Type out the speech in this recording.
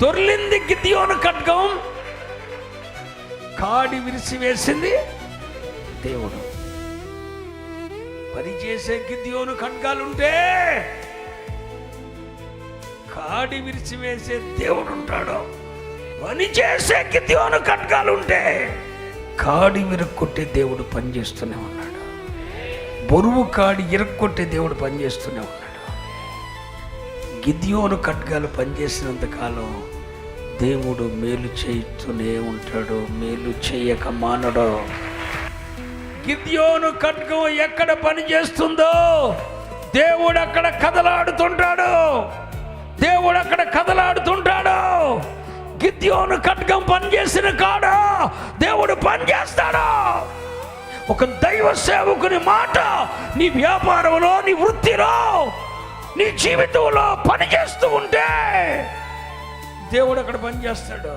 దొర్లింది గిద్యోను ఖడ్గం, కాడి విరిసివేసింది దేవుడు. పనిచేసే గిద్యోను ఖడ్గాలుంటే కాడి విరిచివేసే దేవుడు ఉంటాడు. పనిచేసే గిద్యోను ఖడ్గాలుంటే కాడి విరక్కొట్టే దేవుడు పనిచేస్తూనే ఉన్నాడు. బరువు కాడి ఇరక్కొట్టే దేవుడు పనిచేస్తూనే ఉన్నాడు. గిద్యోను ఖడ్గాలు పనిచేసినంత కాలం దేవుడు మేలు చేస్తూనే ఉంటాడు, మేలు చేయక మానడు. గిద్యోను ఖడ్గం ఎక్కడ పని చేస్తుందో దేవుడు అక్కడ కదలాడుతుంటాడు. దేవుడు అక్కడ కదలాడుతుంటాడు. గిద్యోను ఖడ్గం పనిచేసిన కాడ దేవుడు పనిచేస్తాడు. ఒక దైవ సేవకుని మాట నీ వ్యాపారంలో, నీ వృత్తిలో, నీ జీవితంలో పనిచేస్తూ ఉంటే దేవుడు అక్కడ పనిచేస్తాడు.